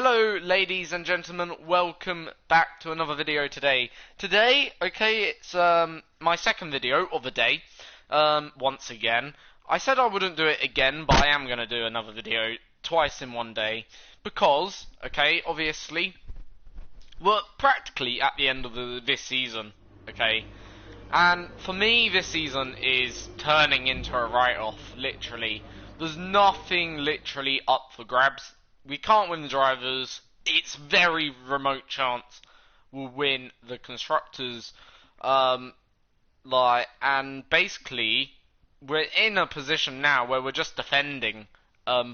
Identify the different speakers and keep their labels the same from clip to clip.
Speaker 1: Hello ladies and gentlemen, welcome back to another video today. Today, it's my second video of the day, once again. I said I wouldn't do it again, but I am going to do another video twice in one day, because, obviously, we're practically at the end of this season, and for me this season is turning into a write-off, literally. There's nothing literally up for grabs. We can't win the drivers. It's very remote chance we'll win the constructors. And basically we're in a position now where we're just defending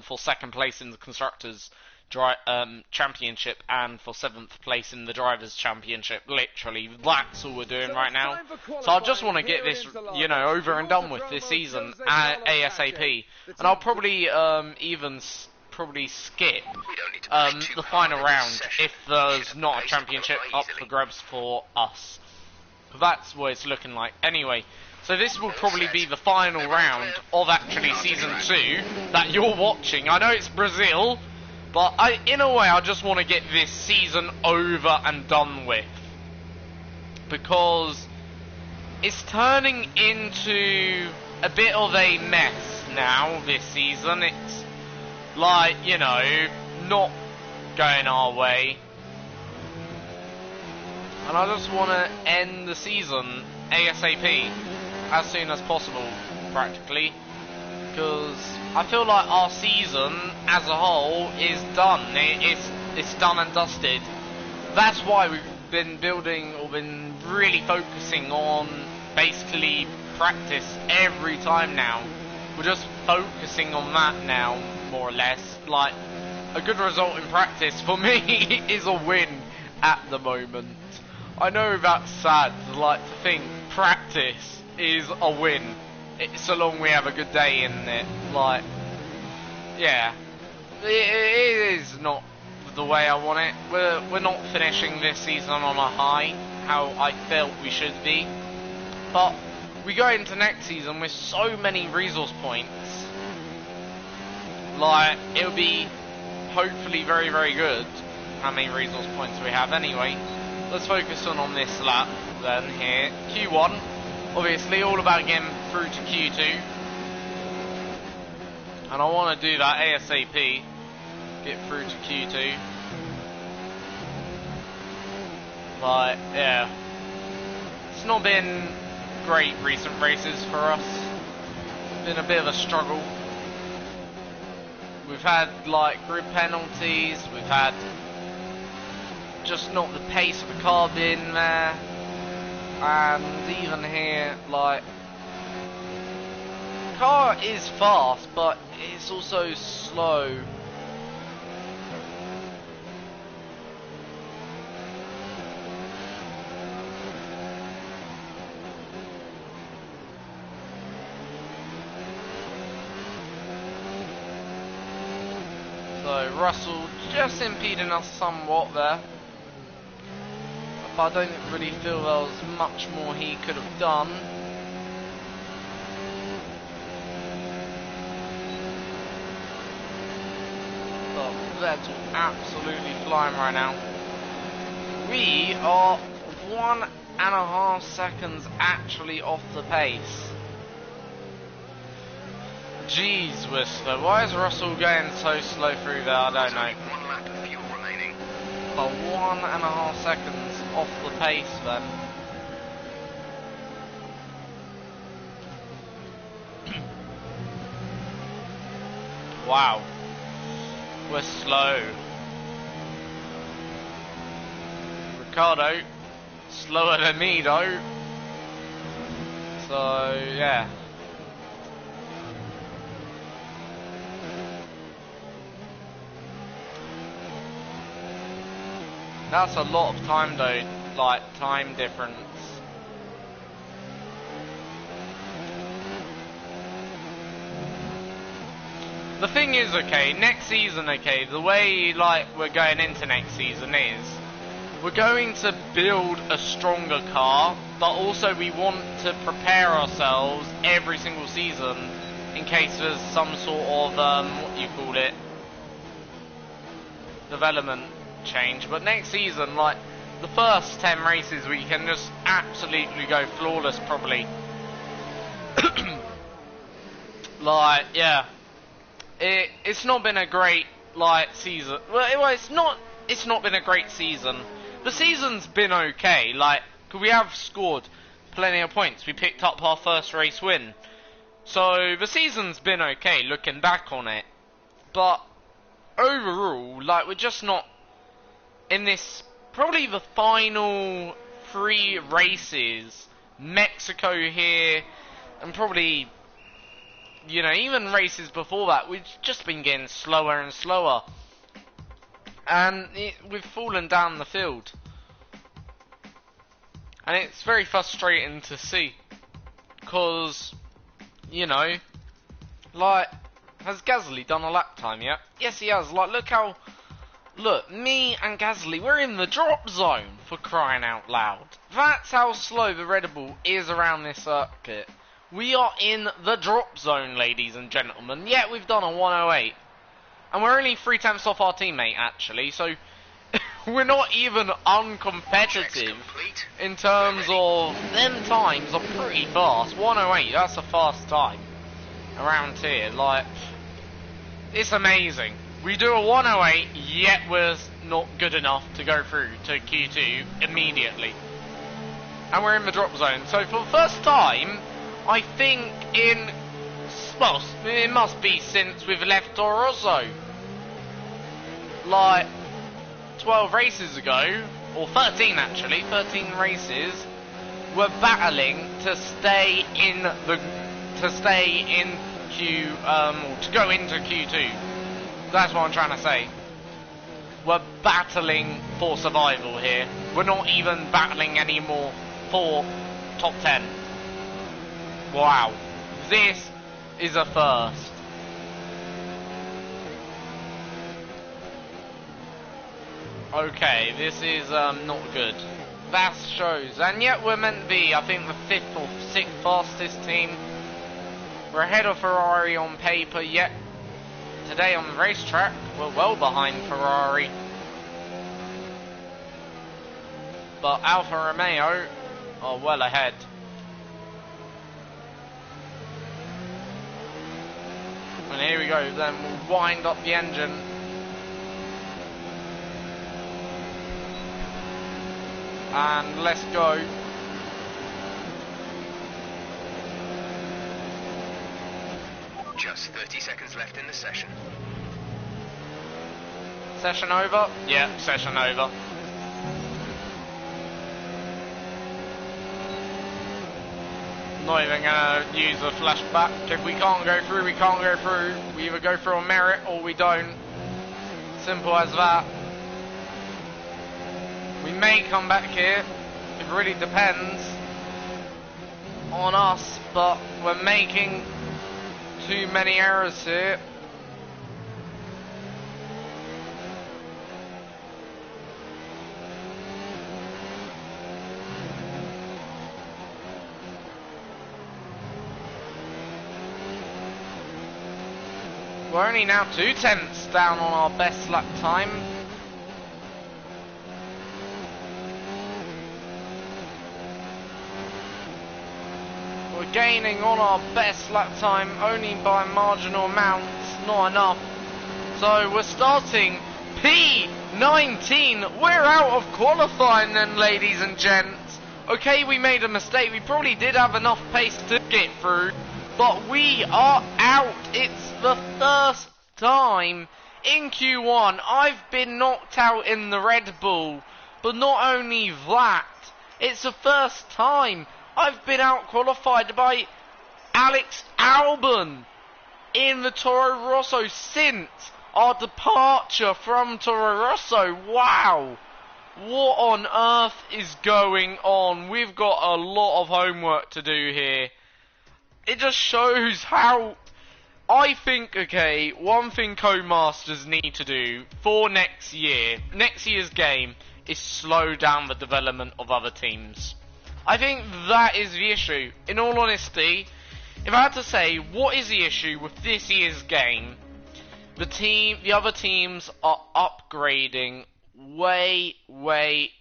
Speaker 1: for second place in the constructors championship and for 7th place in the drivers championship. Literally, that's all we're doing right now. So I just want to get this, over and done with this season ASAP. And I'll probably probably skip the final round if there's not a championship up for grabs for us. That's what it's looking like. Anyway, so this will probably be the final round of actually Season 2 that you're watching. I know it's Brazil, but in a way I just want to get this season over and done with, because it's turning into a bit of a mess now this season. It's like, not going our way. And I just want to end the season ASAP, as soon as possible, practically. Because I feel like our season, as a whole, is done. It's done and dusted. That's why we've been building, or been really focusing on, basically, practice every time now. We're just focusing on that now, more or less. Like, a good result in practice for me is a win at the moment. I know that's sad, like, to think practice is a win, so long we have a good day in it. Like, yeah, it is not the way I want it. We're not finishing this season on a high, how I felt we should be. But we go into next season with so many resource points. Like, it'll be hopefully very, very good how many resource points we have. Anyway, let's focus on this lap then here. Q1, obviously all about getting through to Q2. And I want to do that ASAP, get through to Q2. But, yeah, it's not been great recent races for us. It's been a bit of a struggle. We've had, like, grid penalties, we've had just not the pace of the car being there, and even here, like, car is fast, but it's also slow. So Russell just impeding us somewhat there, but I don't really feel there was much more he could have done. But Vettel absolutely flying right now. We are 1.5 seconds actually off the pace. Jeez, Whistler, why is Russell going so slow through there? I don't know.
Speaker 2: 1 lap of fuel remaining.
Speaker 1: But 1.5 seconds off the pace then. Wow. We're slow. Ricardo, slower than me though. So, yeah. That's a lot of time though, like, time difference. The thing is, next season, the way, like, we're going into next season is, we're going to build a stronger car, but also we want to prepare ourselves every single season in case there's some sort of, development change, but next season, like, the first 10 races we can just absolutely go flawless, probably. Like, yeah. It's not been a great, like, season. Well, it's not been a great season. The season's been okay, like, 'cause we have scored plenty of points. We picked up our first race win. So, the season's been okay, looking back on it. But, overall, like, we're just not in this, probably the final 3 races, Mexico here, and probably, you know, even races before that, we've just been getting slower and slower. And we've fallen down the field. And it's very frustrating to see. Because, you know, like, has Gasly done a lap time yet? Yes, he has. Like, look, me and Gasly, we're in the drop zone, for crying out loud. That's how slow the Red Bull is around this circuit. We are in the drop zone, ladies and gentlemen. Yet we've done a 108. And we're only 3/10 off our teammate, actually, so we're not even uncompetitive in terms of them times are pretty fast. 108, that's a fast time around here. Like, it's amazing. We do a 108, yet we're not good enough to go through to Q2 immediately. And we're in the drop zone. So for the first time, I think in, well, it must be since we've left Toro Rosso. Like, 12 races ago, or 13 actually, 13 races, we're battling to stay in the, to go into Q2. That's what I'm trying to say. We're battling for survival here. We're not even battling anymore for top 10. Wow. This is a first. Okay, this is not good. That shows. And yet we're meant to be, I think, the 5th or 6th fastest team. We're ahead of Ferrari on paper, yet today on the racetrack, we're well behind Ferrari. But Alfa Romeo are well ahead. And here we go, then we'll wind up the engine. And let's go.
Speaker 2: Just 30 seconds left in the session.
Speaker 1: Session over? Yeah, session over. Not even gonna use a flashback. If we can't go through, we can't go through. We either go through on merit or we don't. Simple as that. We may come back here. It really depends on us, but we're making too many errors here. We're only now 2/10 down on our best lap time. We're gaining on our best lap time only by marginal amounts, not enough. So we're starting P19. We're out of qualifying then, ladies and gents. Okay, we made a mistake. We probably did have enough pace to get through, but we are out. It's the first time in Q1 I've been knocked out in the Red Bull. But not only that, it's the first time I've been out qualified by Alex Albon in the Toro Rosso since our departure from Toro Rosso. Wow. What on earth is going on? We've got a lot of homework to do here. It just shows how, I think, okay, one thing Codemasters need to do for next year's game, is slow down the development of other teams. I think that is the issue. In all honesty, if I had to say what is the issue with this year's game, the other teams are upgrading way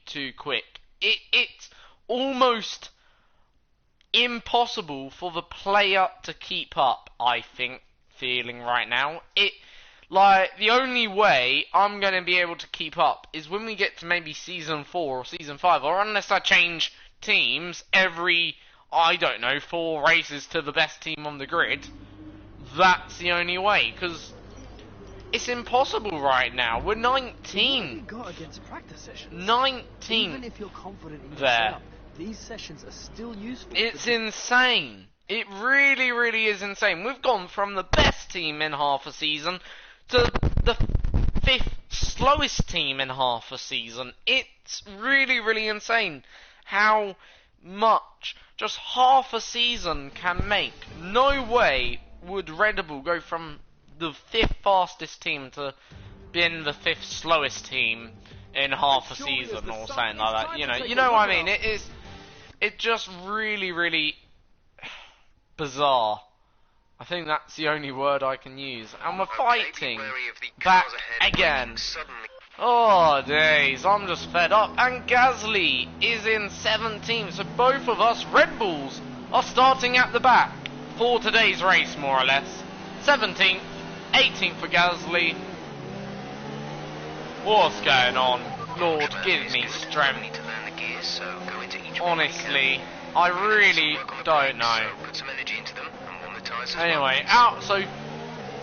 Speaker 1: too quick. It's almost impossible for the player to keep up, I think, feeling right now. Like, the only way I'm going to be able to keep up is when we get to maybe Season 4 or Season 5, or unless I change teams every, I don't know, 4 races to the best team on the grid. That's the only way, because it's impossible right now. We're 19.
Speaker 3: Got against practice sessions.
Speaker 1: 19.
Speaker 3: Even if you're confident in your
Speaker 1: there.
Speaker 3: setup, these sessions are still useful.
Speaker 1: It's insane. It really is insane. We've gone from the best team in half a season to the 5th slowest team in half a season. It's really insane how much just half a season can make. No way would Red Bull go from the 5th fastest team to being the 5th slowest team in half a season or something like that. You know what I mean? It's just really bizarre. I think that's the only word I can use. And we're fighting back again. Oh days, I'm just fed up. And Gasly is in 17th, so both of us Red Bulls are starting at the back for today's race, more or less. 17th, 18th for Gasly. What's going on? Lord, give me strength. Honestly, I really don't know. Anyway, so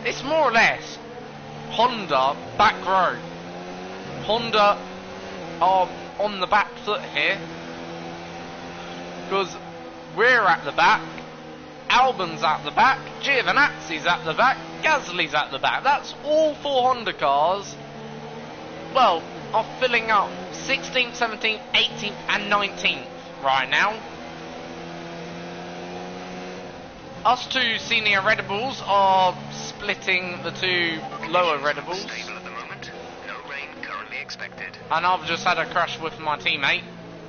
Speaker 1: it's more or less Honda back row. Honda are on the back foot here because we're at the back, Albon's at the back, Giovinazzi's at the back, Gasly's at the back. That's all 4 Honda cars. Well, are filling up 16th, 17th, 18th and 19th right now. Us 2 senior Red Bulls are splitting the 2 lower Red Bulls.
Speaker 2: Stable at the moment. No rain currently expected.
Speaker 1: And I've just had a crash with my teammate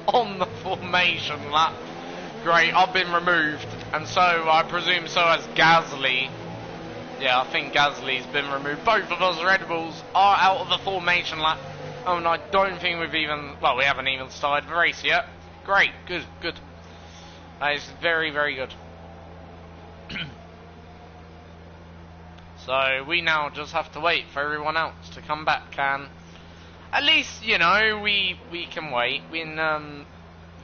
Speaker 1: on the formation lap. Great, I've been removed. And so, I presume so has Gasly. Yeah, I think Gasly's been removed. Both of us Red Bulls are out of the formation lap. Oh, and I don't think we haven't even started the race yet. Great, good. That is very good. So we now just have to wait for everyone else to come back, and at least, we can wait. In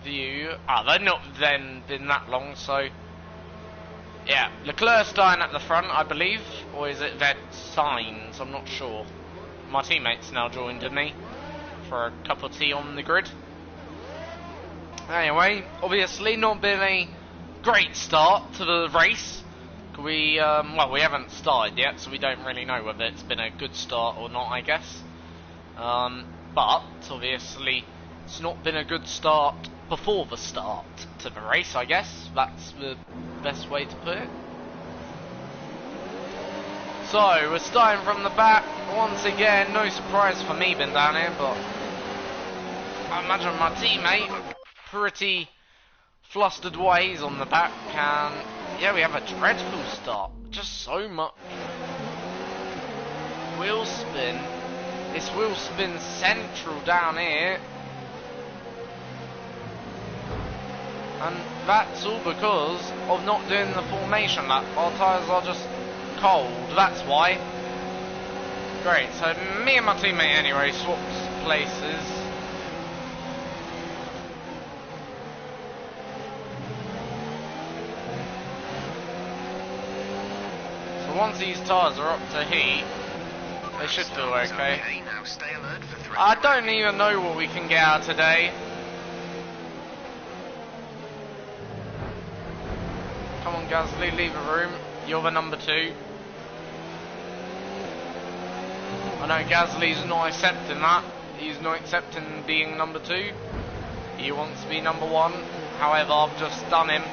Speaker 1: view, they've not then been that long, so yeah, Leclerc's dying at the front, I believe, or is it Red Signs? I'm not sure. My teammates now joined me for a cup of tea on the grid. Anyway, obviously not been a great start to the race. We haven't started yet, so we don't really know whether it's been a good start or not, I guess. But obviously it's not been a good start before the start to the race, I guess. That's the best way to put it. So we're starting from the back once again. No surprise for me being down here, but I imagine my teammate pretty flustered ways on the back, and yeah, we have a dreadful start. Just so much wheel spin. It's wheel spin central down here, and that's all because of not doing the formation lap. Our tyres are just cold, that's why. Great, so me and my teammate anyway swapped places. Once these tyres are up to heat, they should feel okay. I don't even know what we can get out today. Come on, Gasly, leave a room. You're the number 2. I know Gasly's not accepting that. He's not accepting being number 2. He wants to be number 1. However, I've just done him.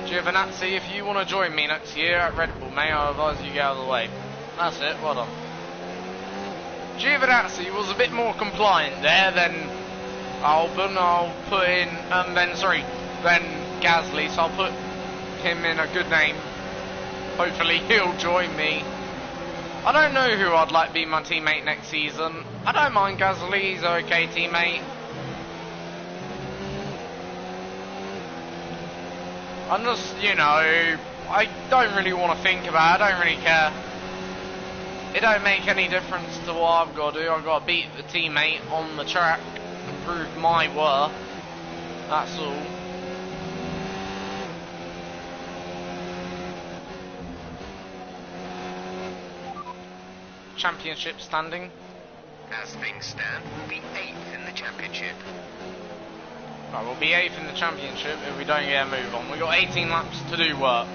Speaker 1: Giovinazzi, if you want to join me next year at Red Bull, mate, I advise you get out of the way. That's it, well done. Giovinazzi was a bit more compliant there than Albon. I'll put in, then Gasly, so I'll put him in a good name. Hopefully he'll join me. I don't know who I'd like to be my teammate next season. I don't mind Gasly, he's an okay teammate. I'm just, you know, I don't really want to think about it, I don't really care. It don't make any difference to what I've got to do. I've got to beat the teammate on the track and prove my worth. That's all. Championship standing.
Speaker 2: As things stand, we'll be 8th in the championship.
Speaker 1: Right, we'll be 8th in the championship if we don't get a move on. We've got 18 laps to do work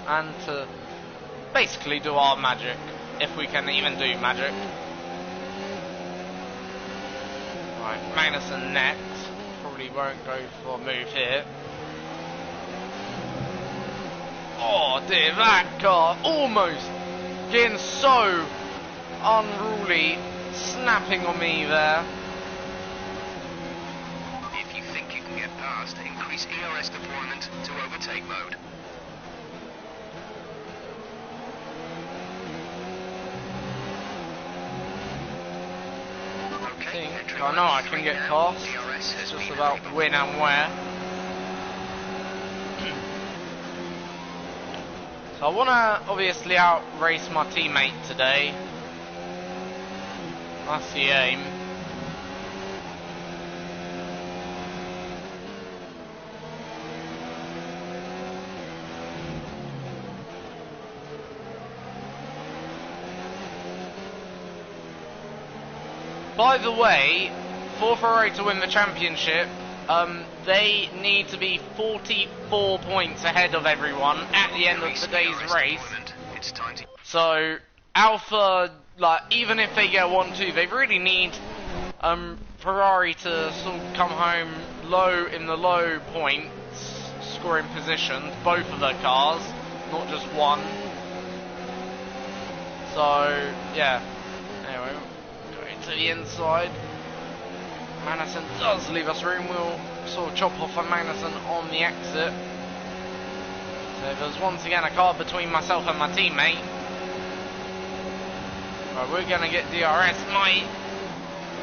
Speaker 1: and to basically do our magic, if we can even do magic. Right, Magnussen next. Probably won't go for a move here. Oh dear, that car almost getting so unruly, snapping on me there.
Speaker 2: If you think you can get past, increase ERS deployment to overtake mode.
Speaker 1: I know I can get past. It's just about when and where. So I want to obviously outrace my teammate today. That's the aim. By the way, for Ferrari to win the championship, they need to be 44 points ahead of everyone at the end of today's race. So Alpha, like, even if they get 1-2, they really need Ferrari to sort of come home low in the low points scoring positions, both of their cars, not just one. So yeah. Anyway, going to the inside. Magnussen does leave us room. We'll sort of chop off a Magnussen on the exit. So there's once again a car between myself and my teammate. Right, we're going to get DRS.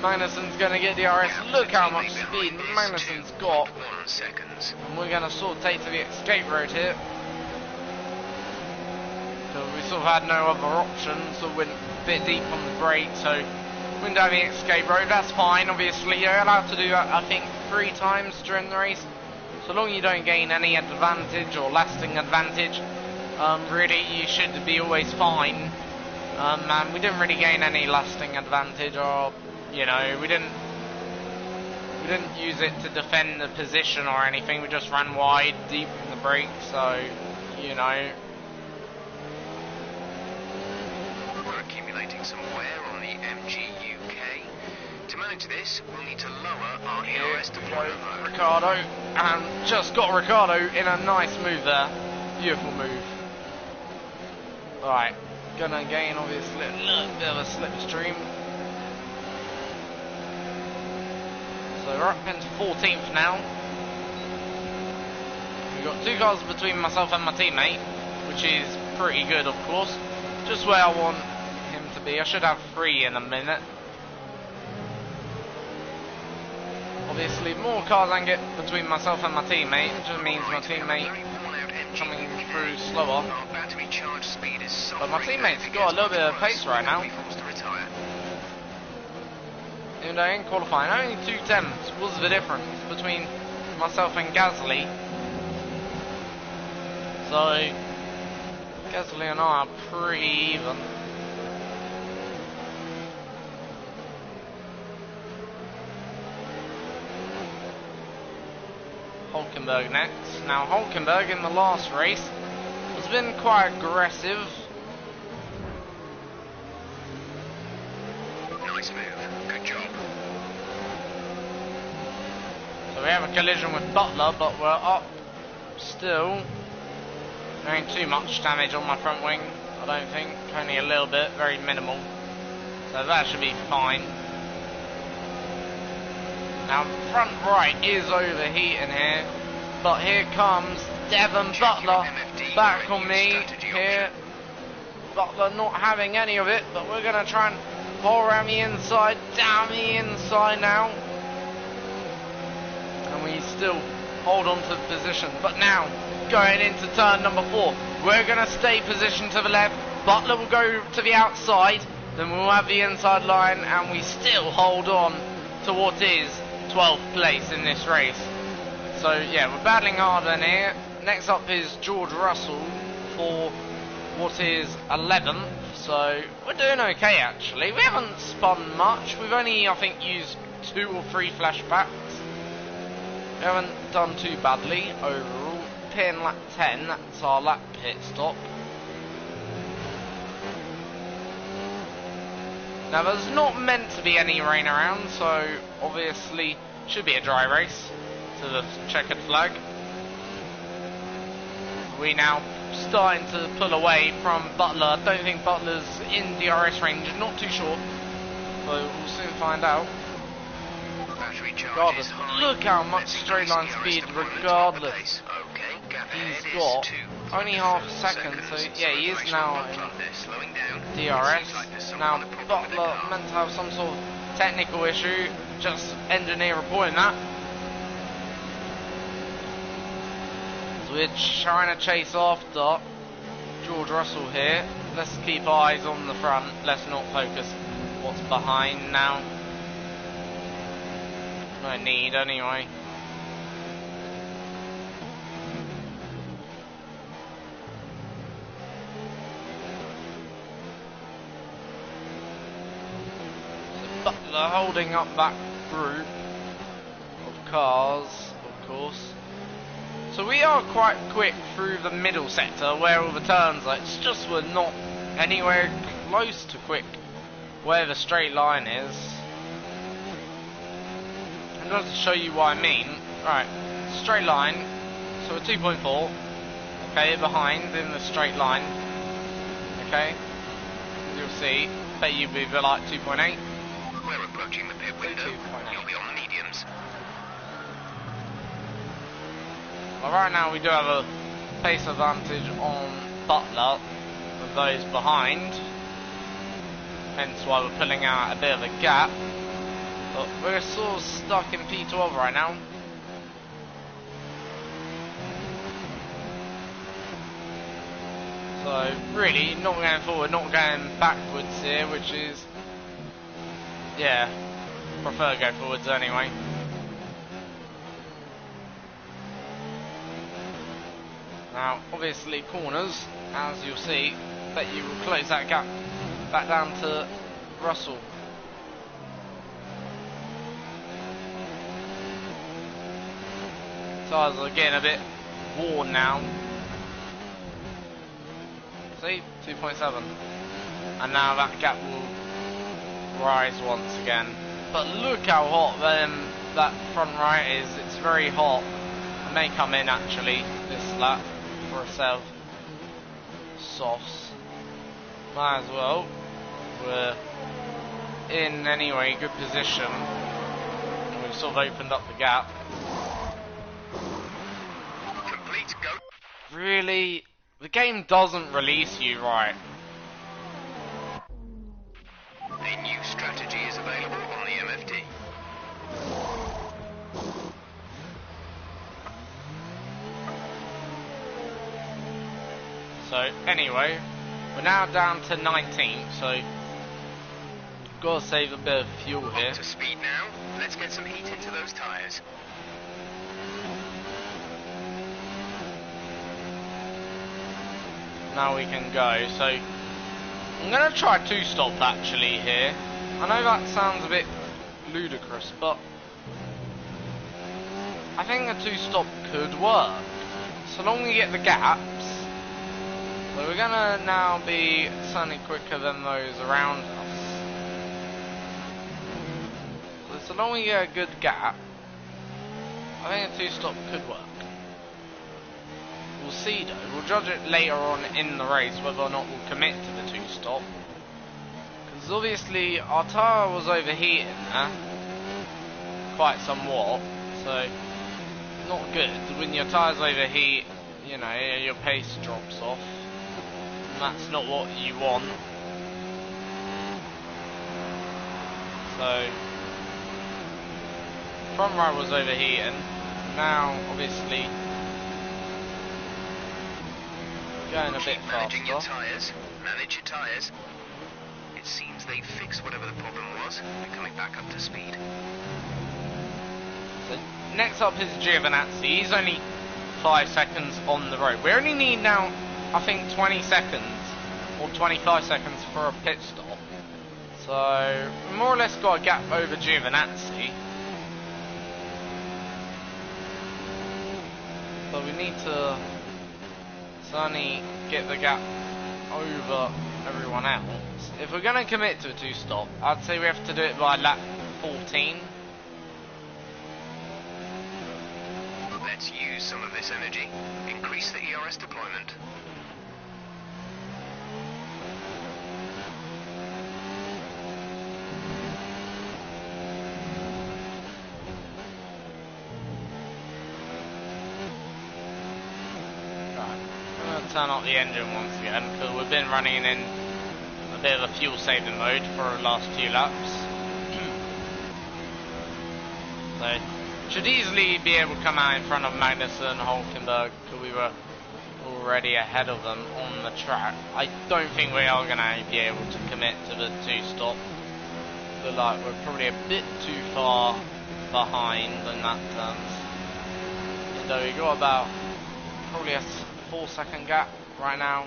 Speaker 1: Magnussen's going to get DRS. Look how much speed Magnussen's got. And we're going to sort of take to the escape road here. So we sort of had no other option, so we went a bit deep on the brake, so went down the escape road. That's fine, obviously. You're allowed to do that, I think, 3 times during the race. So long you don't gain any advantage or lasting advantage, really you should be always fine. And we didn't really gain any lasting advantage, or, you know, we didn't use it to defend the position or anything. We just ran wide, deep in the brake, so, you know.
Speaker 2: We're accumulating some wear on the MGUK. To manage this, we'll need to lower our ERS deployment mode.
Speaker 1: Ricardo, and just got Ricardo in a nice move there. Beautiful move. Alright, gonna gain obviously a little bit of a slipstream. So we're up into 14th now. We've got 2 cars between myself and my teammate, which is pretty good, of course. Just where I want him to be. I should have 3 in a minute. Obviously, more cars I can get between myself and my teammate, it just means my teammate coming through slower. But my teammate's got a little bit of pace right now. Even though in qualifying, only 2 tenths was the difference between myself and Gasly. So Gasly and I are pretty even. Hulkenberg next. Now Hulkenberg in the last race has been quite aggressive.
Speaker 2: Nice move, good job.
Speaker 1: So we have a collision with Butler, but we're up still. There ain't too much damage on my front wing, I don't think. Only a little bit, very minimal. So that should be fine. Now front right is overheating here, but here comes Devon Butler back on me here. Butler not having any of it, but we're going to try and pull around the inside, down the inside now. And we still hold on to the position. But now, going into turn number 4, we're going to stay positioned to the left. Butler will go to the outside, then we'll have the inside line, and we still hold on to what is 12th place in this race. So yeah, we're battling hard in here. Next up is George Russell for what is 11th. So we're doing okay actually. We haven't spun much. We've only, I think, used 2 or 3 flashbacks. We haven't done too badly overall. Pin lap 10, that's our lap pit stop. Now there's not meant to be any rain around, so obviously should be a dry race to the checkered flag. We now starting to pull away from Butler. I don't think Butler's in DRS range, not too sure, so we'll soon find out. Regardless, look how much straight line speed regardless. He's got only half a second, so yeah, he is now in DRS. Now Butler meant to have some sort of technical issue, just engineer reporting that. So we're trying to chase after George Russell here. Let's keep eyes on the front, let's not focus what's behind now. No need anyway. Butler holding up that group of cars, of course. So we are quite quick through the middle sector where all the turns are. It's just we're not anywhere close to quick where the straight line is. And just to show you what I mean, right, straight line, so we're 2.4, okay, behind in the straight line, okay, as you'll see, bet you'll be like 2.8.
Speaker 2: We're approaching the pit window. You'll be on the mediums.
Speaker 1: Well, right now we do have a pace advantage on Butler of those behind, hence why we're pulling out a bit of a gap. But we're sort of stuck in P12 right now. So really, not going forward, not going backwards here, which is, yeah, prefer to go forwards anyway. Now, obviously corners, as you'll see, that you will close that gap back down to Russell. Tyres are getting a bit worn now. See, 2.7. And now that gap will rise once again. But look how hot that front right is. It's very hot. I may come in actually this lap for a set of softs. Might as well. We're in anyway, good position. And we've sort of opened up the gap.
Speaker 2: Complete, go.
Speaker 1: Really, the game doesn't release you right.
Speaker 2: A new strategy is available on the MFD.
Speaker 1: So anyway, we're now down to 19th, so gotta save a bit of fuel here.
Speaker 2: Up to speed now. Let's get some heat into those tyres.
Speaker 1: Now we can go. So I'm gonna try 2-stop actually here. I know that sounds a bit ludicrous, but I think a 2-stop could work. So long we get the gaps. So we're gonna now be certainly quicker than those around us. So long we get a good gap, I think a 2-stop could work. We'll see though, we'll judge it later on in the race whether or not we'll commit to the 2-stop. Because obviously our tyre was overheating there, quite somewhat, so not good. When your tyres overheat, you know, your pace drops off. And that's not what you want. So, front right was overheating. Now, obviously, going a bit
Speaker 2: Managing your
Speaker 1: faster.
Speaker 2: tyres. Manage your tyres. It seems they fixed whatever the problem was. They're coming back up to speed.
Speaker 1: So next up is Giovinazzi. He's only 5 seconds on the road. We only need now, I think, 20 seconds or 25 seconds for a pit stop. So more or less got a gap over Giovinazzi. But we need to certainly get the gap over everyone else. If we're going to commit to a 2-stop, I'd say we have to do it by lap 14.
Speaker 2: Let's use some of this energy. Increase the ERS deployment.
Speaker 1: Turn up the engine once again because we've been running in a bit of a fuel saving mode for the last few laps. So should easily be able to come out in front of Magnussen, Hulkenberg, because we were already ahead of them on the track. I don't think we are going to be able to commit to the 2-stop. Feel like we're probably a bit too far behind in that terms. So we got about probably a 4-second gap right now.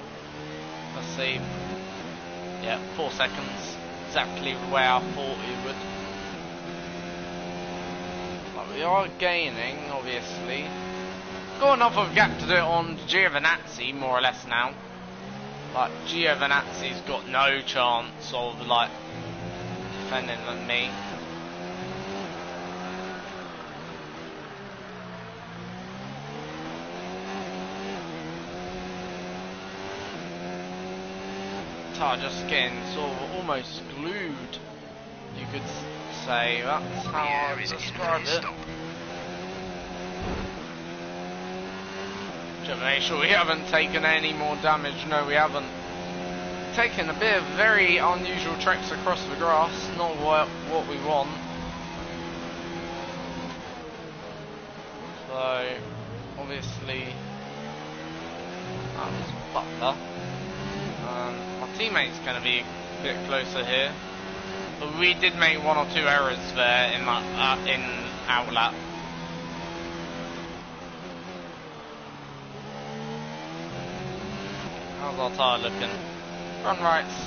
Speaker 1: Let's see. Yeah, 4 seconds. Exactly where I thought it would. But we are gaining, obviously. Got enough of a gap to do it on Giovinazzi, more or less now. Like, Giovinazzi's got no chance of, like, defending than me. Just getting sort of almost glued, you could say. That's how I would describe it. Just make sure we haven't taken any more damage. No, we haven't. Taken a bit of very unusual treks across the grass. Not what we want. So, obviously, that was Butler. My teammate's going to be a bit closer here, but we did make 1 or 2 errors there in that in our lap. How's our tyre looking? Front right's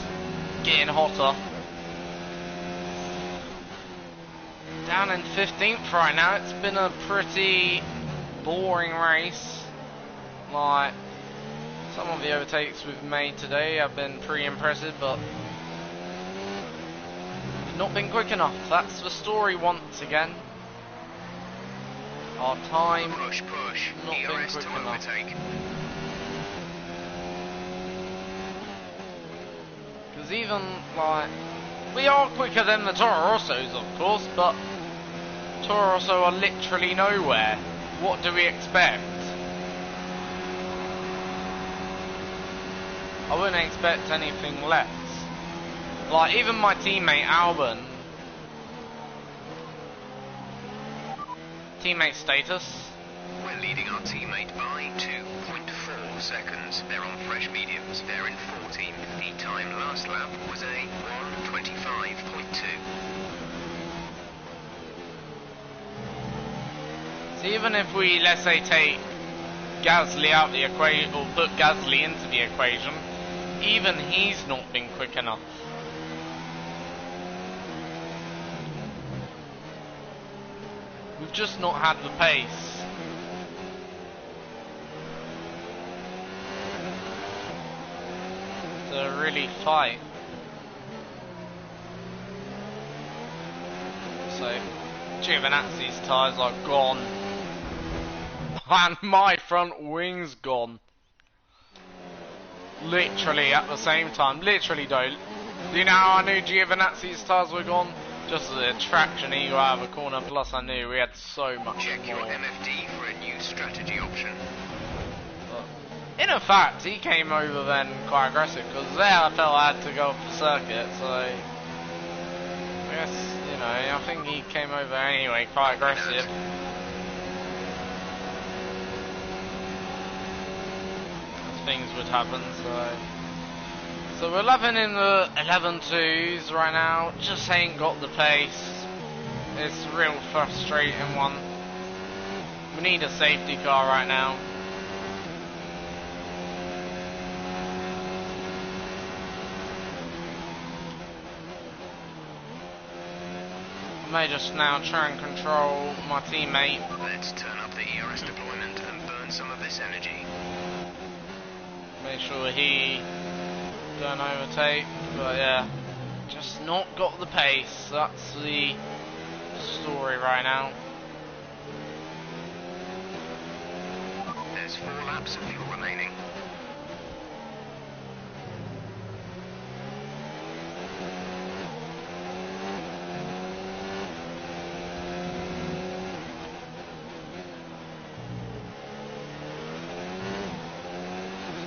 Speaker 1: getting hotter. Down in 15th right now. It's been a pretty boring race. Like, some of the overtakes we've made today have been pretty impressive, but not been quick enough. That's the story once again. Our time
Speaker 2: push,
Speaker 1: not been
Speaker 2: ERS
Speaker 1: quick
Speaker 2: to
Speaker 1: enough.
Speaker 2: overtake.
Speaker 1: Because even, like, we are quicker than the Toro Rossos, of course, but Toro Rosso are literally nowhere. What do we expect? I wouldn't expect anything less. Like, even my teammate Albon. Teammate status.
Speaker 2: We're leading our teammate by 2.4 seconds. They're on fresh mediums. They're in 14th. The time last lap was a 1:25.2.
Speaker 1: So even if we, let's say, take Gasly out the equation, or put Gasly into the equation, even he's not been quick enough. We've just not had the pace. To really fight. So, Giovinazzi's tyres are gone. And my front wing's gone. Literally at the same time. Literally though. You know how I knew Giovinazzi's tyres were gone? Just as a traction ego out of a corner, plus I knew we had so much
Speaker 2: Check
Speaker 1: more.
Speaker 2: your MFD for a new strategy option.
Speaker 1: But In fact, he came over then quite aggressive, because there I felt I had to go off the circuit, so I guess, you know, I think he came over anyway quite aggressive. As things would happen, so we're 11 in the 11.2s right now, just ain't got the pace. It's a real frustrating one. We need a safety car right now. I may just now try and control my teammate.
Speaker 2: Let's turn up the ERS deployment and burn some of this energy.
Speaker 1: Make sure he don't overtake, but yeah, just not got the pace. That's the story right now.
Speaker 2: There's 4 laps of fuel remaining.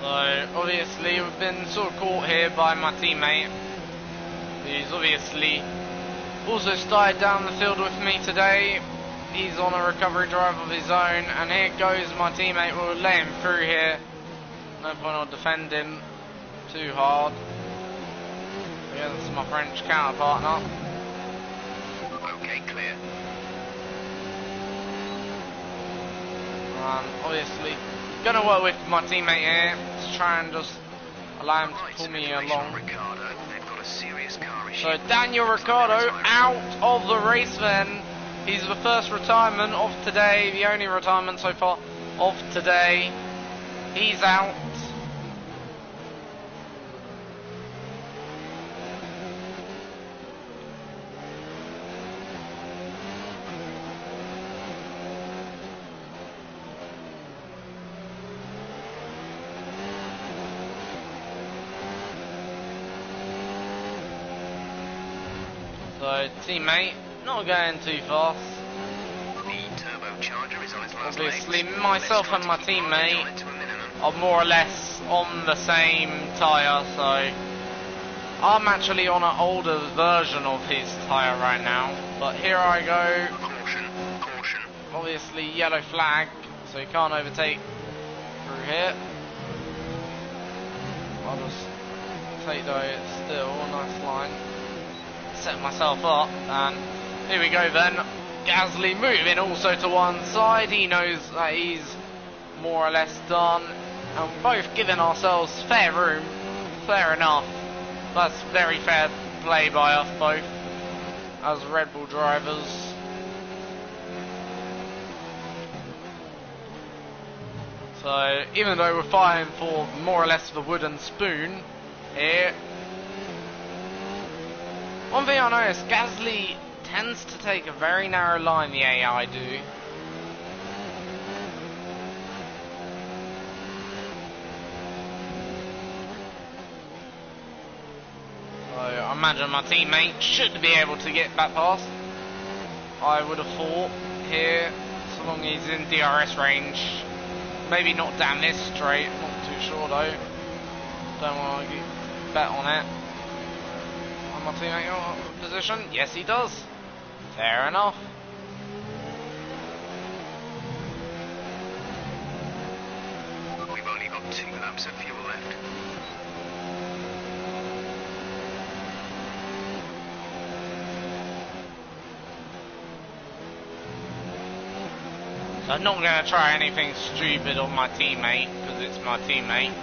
Speaker 1: So obviously we've been sort of caught here by my teammate. He's obviously also started down the field with me today. He's on a recovery drive of his own, and here goes my teammate. We'll let him through here. No point of defending too hard against my French counterpartner.
Speaker 2: Okay, clear.
Speaker 1: Obviously gonna work with my teammate here to try and just allow him to pull me along.
Speaker 2: Ricciardo, they've got a serious car issue.
Speaker 1: So Daniel Ricciardo out of the race then. He's the first retirement of today, the only retirement so far of today. He's out. So teammate, not going too fast.
Speaker 2: The turbocharger is on its last
Speaker 1: Obviously
Speaker 2: legs.
Speaker 1: myself and my teammate are more or less on the same tyre, so I'm actually on an older version of his tyre right now. But here I go.
Speaker 2: Caution, caution.
Speaker 1: Obviously yellow flag, so you can't overtake through here. I'll just take though still, a nice line. Set myself up, and here we go then. Gasly moving also to one side. He knows that he's more or less done, and we're both giving ourselves fair room. Fair enough. That's very fair play by us both as Red Bull drivers. So even though we're fighting for more or less the wooden spoon here, one thing I noticed, Gasly tends to take a very narrow line, the AI do. So I imagine my teammate should be able to get back past. I would have thought here, so long as he's in DRS range. Maybe not down this straight, not too sure though. Don't want to bet on it. My teammate on position? Yes, he does. Fair enough.
Speaker 2: We've only got 2 laps of fuel left.
Speaker 1: So I'm not going to try anything stupid on my teammate, because it's my teammate.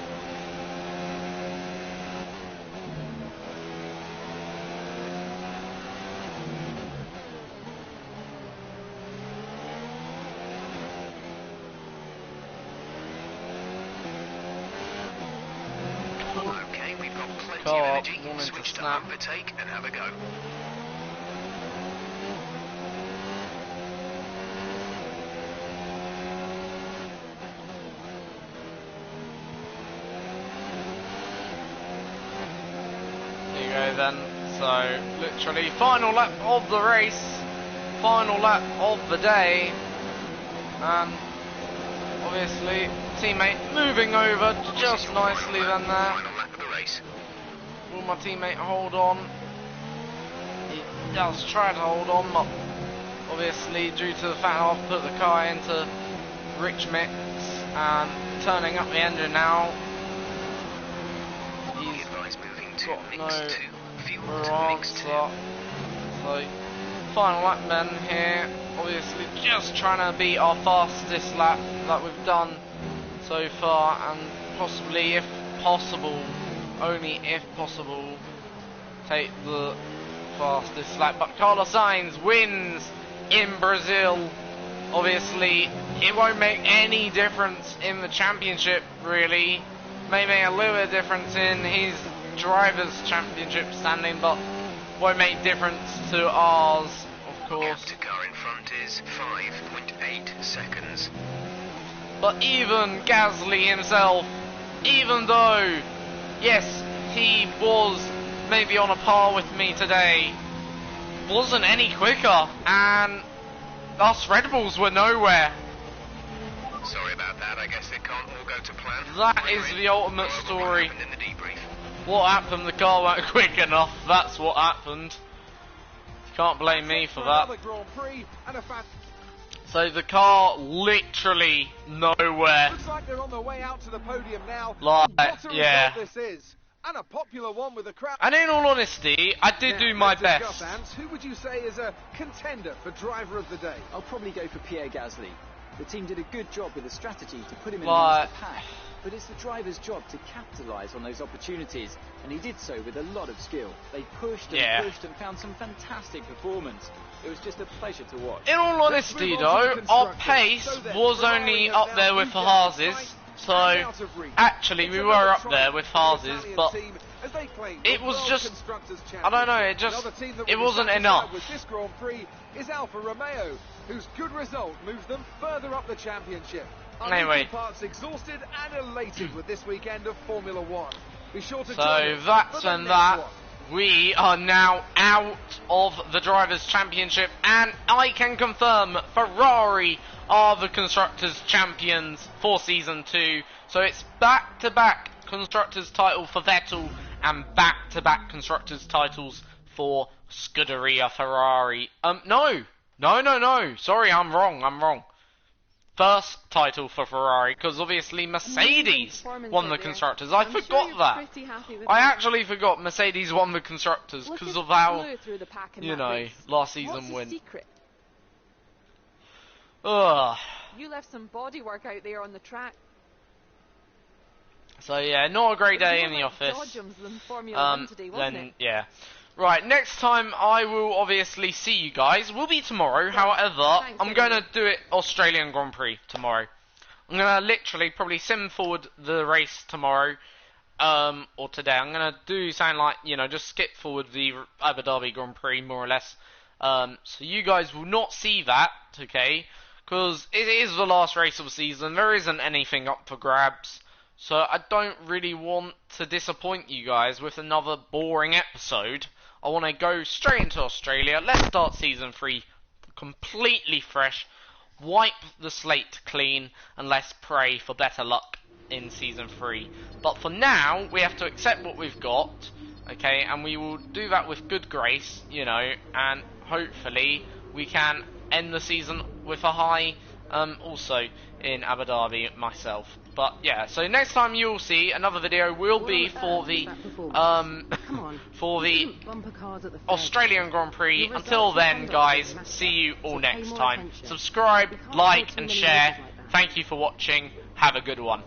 Speaker 2: Okay, we've got plenty
Speaker 1: Co-op,
Speaker 2: of energy.
Speaker 1: wanting to
Speaker 2: Switch to
Speaker 1: snap.
Speaker 2: overtake and have a go.
Speaker 1: There you go then. So literally final lap of the race, final lap of the day, and obviously, teammate moving over just nicely then there.
Speaker 2: Final lap of the race.
Speaker 1: Will my teammate hold on? He does try to hold on, but obviously due to the fact I've put the car into rich mix and turning up the engine now, he's
Speaker 2: Advise moving to
Speaker 1: got
Speaker 2: mix
Speaker 1: no
Speaker 2: 2. Fuel
Speaker 1: real
Speaker 2: to mix 2.
Speaker 1: answer. So, final lap then here, obviously just trying to beat our fastest lap that we've done so far, and possibly, if possible, only if possible, take the fastest lap. But Carlos Sainz wins in Brazil. Obviously, it won't make any difference in the championship, really. May make a little bit of difference in his driver's championship standing, but won't make difference to ours, of
Speaker 2: Gap
Speaker 1: course.
Speaker 2: to car in front is 5.8 seconds.
Speaker 1: But even Gasly himself, even though, yes, he was maybe on a par with me today, wasn't any quicker, and us Red Bulls were nowhere.
Speaker 2: Sorry about that, I guess it can't all go to plan.
Speaker 1: That is the ultimate
Speaker 2: What
Speaker 1: story.
Speaker 2: happened in the debrief?
Speaker 1: What happened? The car weren't quick enough. That's what happened. You can't blame me for that. So the car literally nowhere.
Speaker 4: Looks like they're on their way out to the podium now.
Speaker 1: Like,
Speaker 4: What a
Speaker 1: yeah.
Speaker 4: result this is. And a popular one with the crowd.
Speaker 1: And in all honesty, I did do my
Speaker 4: let's discuss,
Speaker 1: best.
Speaker 4: Ants. Who would you say is a contender for driver of the day?
Speaker 3: I'll probably go for Pierre Gasly. The team did a good job with the strategy to put him in
Speaker 1: Like-
Speaker 3: the pack. But it's the driver's job to capitalise on those opportunities, and he did so with a lot of skill. They pushed and pushed and found some fantastic performance. It was just a pleasure to watch.
Speaker 1: In all honesty though, our pace was only up there with Haas's. So, actually we were up there with Haas's, but it was just, I don't know, it wasn't enough.
Speaker 4: With this Grand Prix is Alfa Romeo, whose good result moves them further up the championship.
Speaker 1: Anyway.
Speaker 4: Parts exhausted and elated with this weekend of Formula One. Be sure to
Speaker 1: So
Speaker 4: join us
Speaker 1: that's
Speaker 4: for the
Speaker 1: and
Speaker 4: next
Speaker 1: that.
Speaker 4: one.
Speaker 1: We are now out of the Drivers' Championship, and I can confirm Ferrari are the Constructors' Champions for Season 2. So it's back-to-back Constructors' title for Vettel, and back-to-back Constructors' titles for Scuderia Ferrari. No. Sorry, I'm wrong. First title for Ferrari, because obviously Mercedes won the Constructors. I forgot that. I actually forgot Mercedes won the Constructors because of how, you know, last season win. Ugh.
Speaker 5: You left some bodywork out there on the track.
Speaker 1: So yeah, not a great day in the office.
Speaker 5: Than Formula 1 today, wasn't it?
Speaker 1: Yeah. Right, next time I will obviously see you guys. Will be tomorrow, however,
Speaker 5: thanks,
Speaker 1: I'm going to do it Australian Grand Prix tomorrow. I'm going to literally probably sim forward the race tomorrow, or today. I'm going to do something like, you know, just skip forward the Abu Dhabi Grand Prix, more or less. So you guys will not see that, okay? Because it is the last race of the season. There isn't anything up for grabs. So I don't really want to disappoint you guys with another boring episode. I want to go straight into Australia. Let's start Season 3 completely fresh. Wipe the slate clean, and let's pray for better luck in Season 3. But for now, we have to accept what we've got, okay? And we will do that with good grace, you know, and hopefully we can end the season with a high, also in Abu Dhabi myself. But yeah, so next time you'll see another video will be for the Australian Grand Prix. Until then, guys, see you all next time. Subscribe, like and share. Thank you for watching. Have a good one.